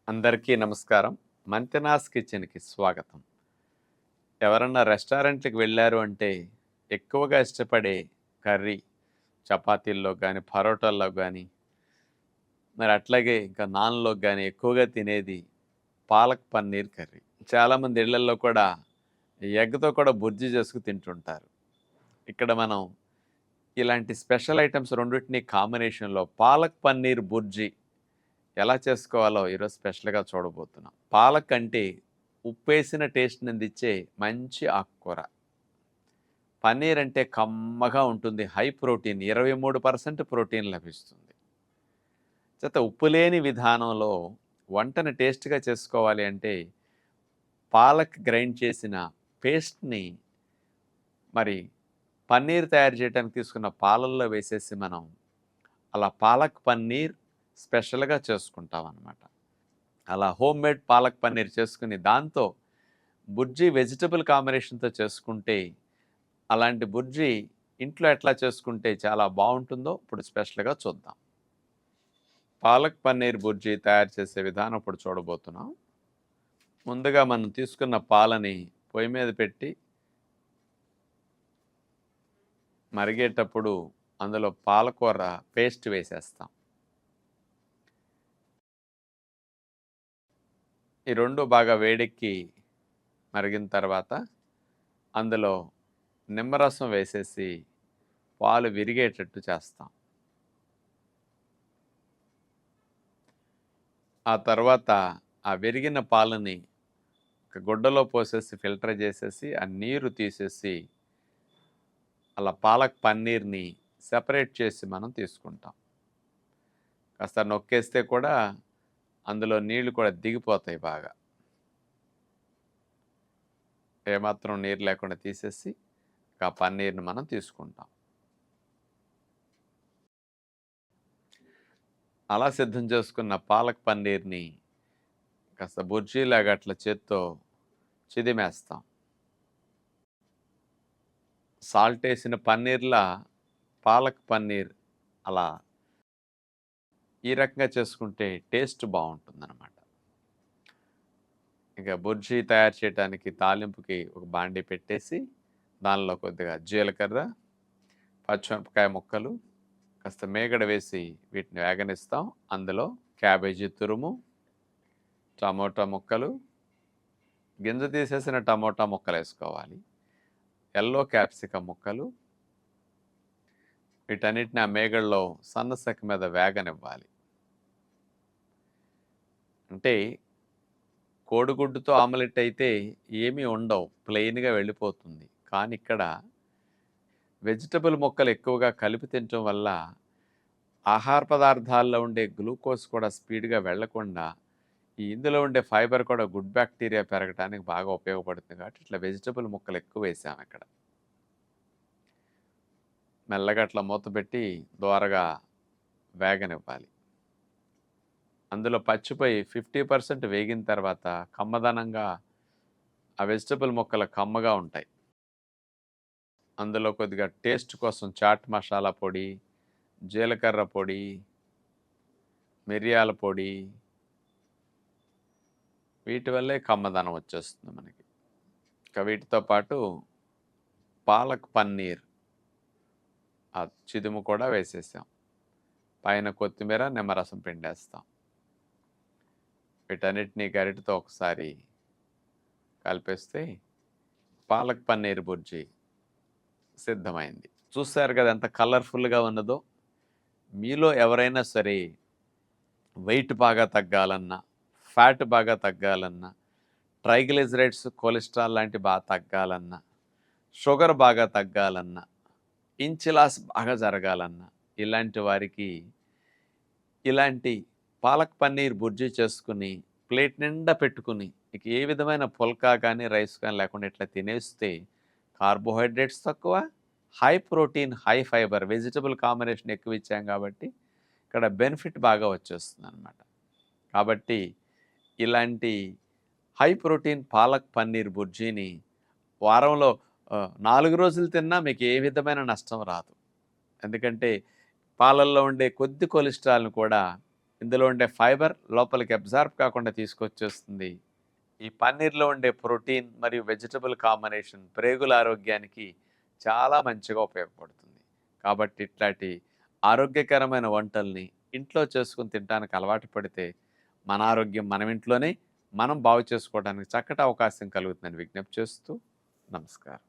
అందరికీ నమస్కారం. మంతెనాస్ కిచెన్‌కి స్వాగతం. ఎవరన్నా రెస్టారెంట్‌లకి వెళ్లారు అంటే ఎక్కువగా ఇష్టపడే కర్రీ చపాతీల్లో గానీ, పరోటాల్లో గానీ, మరి అట్లాగే ఇంకా నాన్‌లో గానీ ఎక్కువగా తినేది పాలక్ పన్నీర్ కర్రీ. చాలామంది ఇళ్లల్లో కూడా ఎగ్‌తో కూడా బుర్జీ చేసుకు తింటుంటారు. ఇక్కడ మనం ఇలాంటి స్పెషల్ ఐటెమ్స్ రెండిటిని కాంబినేషన్‌లో పాలక్ పన్నీర్ బుర్జీ ఎలా చేసుకోవాలో ఈరోజు స్పెషల్‌గా చూడబోతున్నాం. పాలక్ అంటే ఉప్పేసిన టేస్ట్‌ని అందించే మంచి ఆకుకూర. పన్నీర్ అంటే కమ్మగా ఉంటుంది. హై ప్రోటీన్ 23% ప్రోటీన్ లభిస్తుంది. చేత ఉప్పు లేని విధానంలో వంటని టేస్ట్‌గా చేసుకోవాలి అంటే పాలక్ గ్రైండ్ చేసిన పేస్ట్‌ని మరి పన్నీర్ తయారు చేయడానికి తీసుకున్న పాలల్లో వేసేసి మనం అలా పాలక్ పన్నీర్ స్పెషల్‌గా చేసుకుంటామనమాట. అలా హోమ్‌మేడ్ పాలక్ పన్నీర్ చేసుకుని దాంతో బుర్జీ వెజిటబుల్ కాంబినేషన్‌తో చేసుకుంటే అలాంటి బుర్జీ ఇంట్లో ఎట్లా చేసుకుంటే చాలా బావుంటుందో ఇప్పుడు స్పెషల్‌గా చూద్దాం. పాలక్ పన్నీర్ బుర్జీ తయారు చేసే విధానం ఇప్పుడు చూడబోతున్నాం. ముందుగా మనం తీసుకున్న పాలని పొయ్యి మీద పెట్టి మరిగేటప్పుడు అందులో పాలకూర పేస్ట్ వేసేస్తాం. ఈ 2 బాగా వేడెక్కి మరిగిన తర్వాత అందులో నిమ్మరసం వేసేసి పాలు విరిగేటట్టు చేస్తాం. ఆ తర్వాత ఆ విరిగిన పాలని ఒక గుడ్డలో పోసేసి ఫిల్టర్ చేసేసి ఆ నీరు తీసేసి అలా పాలక్ పన్నీర్ని సెపరేట్ చేసి మనం తీసుకుంటాం. కాస్త నొక్కేస్తే కూడా అందులో నీళ్లు కూడా దిగిపోతాయి బాగా. ఏమాత్రం నీరు లేకుండా తీసేసి ఆ పన్నీర్ని మనం తీసుకుంటాం. అలా సిద్ధం చేసుకున్న పాలక్ పన్నీర్ని కాస్త బుర్జీలాగా అట్లా చేత్తో చిదిమేస్తాం. సాల్ట్ వేసిన పన్నీర్లా పాలక్ పన్నీర్ అలా ఈ రకంగా చేసుకుంటే టేస్ట్ బాగుంటుందన్నమాట. ఇక బుర్జీ తయారు చేయడానికి తాలింపుకి ఒక బాండీ పెట్టేసి దానిలో కొద్దిగా జీలకర్ర, పచ్చిమిరపకాయ ముక్కలు, కాస్త మేగడ వేసి వీటిని వేగనిస్తాం. అందులో క్యాబేజీ తురుము, టమోటా ముక్కలు, గింజ తీసేసిన టమోటా ముక్కలు వేసుకోవాలి, ఎల్లో క్యాప్సికమ్ ముక్కలు, వీటన్నిటిని ఆ మేగడలో సన్నసెక మీద వేగనివ్వాలి. అంటే కోడిగుడ్డుతో ఆమ్లెట్ అయితే ఏమీ ఉండవు, ప్లెయిన్‌గా వెళ్ళిపోతుంది. కానీ ఇక్కడ వెజిటబుల్ ముక్కలు ఎక్కువగా కలిపి తినటం వల్ల ఆహార పదార్థాల్లో ఉండే గ్లూకోజ్ కూడా స్పీడ్‌గా వెళ్ళకుండా ఇందులో ఉండే ఫైబర్ కూడా గుడ్ బ్యాక్టీరియా పెరగడానికి బాగా ఉపయోగపడుతుంది కాబట్టి ఇట్లా వెజిటబుల్ ముక్కలు ఎక్కువ వేసాము ఇక్కడ. మెల్లగా అట్లా మూత పెట్టి దోరగా వేగనివ్వాలి. అందులో పచ్చిపోయి 50% వేగిన తర్వాత కమ్మదనంగా ఆ వెజిటబుల్ ముక్కలు కమ్మగా ఉంటాయి. అందులో కొద్దిగా టేస్ట్ కోసం చాట్ మసాలా పొడి, జీలకర్ర పొడి, మిరియాల పొడి, వీటి వల్లే కమ్మదనం వచ్చేస్తుంది మనకి. ఇంకా వీటితో పాటు పాలక్ పన్నీర్ ఆ చిదుము కూడా వేసేసాం. పైన కొత్తిమీర, నిమ్మరసం పిండేస్తాం. వీటన్నిటిని గరిటెతో ఒకసారి కలిపేస్తే పాలక్ పన్నీర్ బుర్జీ సిద్ధమైంది. చూసారు కదా ఎంత కలర్ఫుల్గా ఉన్నదో. మీలో ఎవరైనా సరే వెయిట్ బాగా తగ్గాలన్నా, ఫ్యాట్ బాగా తగ్గాలన్నా, ట్రైగ్లిజరైడ్స్, కొలెస్ట్రాల్ లాంటి బాగా తగ్గాలన్నా, షుగర్ బాగా తగ్గాలన్నా, ఇంచ్ లాస్ బాగా జరగాలన్నా, ఇలాంటి వారికి ఇలాంటి పాలక్ పన్నీర్ బుర్జీ చేసుకుని ప్లేట్ నిండా పెట్టుకుని ఇక ఏ విధమైన పుల్కా కానీ రైస్ కానీ లేకుండా ఇట్లా తినేస్తే కార్బోహైడ్రేట్స్ తక్కువ, high protein, high fibre, vegetable combination ఎక్కువ ఇచ్చాం కాబట్టి ఇక్కడ బెనిఫిట్ బాగా వచ్చేస్తుంది అనమాట. కాబట్టి ఇలాంటి హై ప్రోటీన్ పాలక్ పన్నీర్ బుర్జీని వారంలో 4 రోజులు తిన్నా మీకు ఏ విధమైన నష్టం రాదు. ఎందుకంటే పాలల్లో ఉండే కొద్ది కొలెస్ట్రాల్ని కూడా ఇందులో ఉండే ఫైబర్ లోపలికి అబ్జార్బ్ కాకుండా తీసుకొచ్చేస్తుంది. ఈ పన్నీర్లో ఉండే ప్రోటీన్ మరియు వెజిటబుల్ కాంబినేషన్ ప్రేగుల ఆరోగ్యానికి చాలా మంచిగా ఉపయోగపడుతుంది. కాబట్టి ఇట్లాంటి ఆరోగ్యకరమైన వంటల్ని ఇంట్లో చేసుకుని తినడానికి అలవాటు పడితే మన ఆరోగ్యం మనం ఇంట్లోనే మనం బాగు చేసుకోవడానికి చక్కటి అవకాశం కలుగుతుందని విజ్ఞప్తి చేస్తూ నమస్కారం.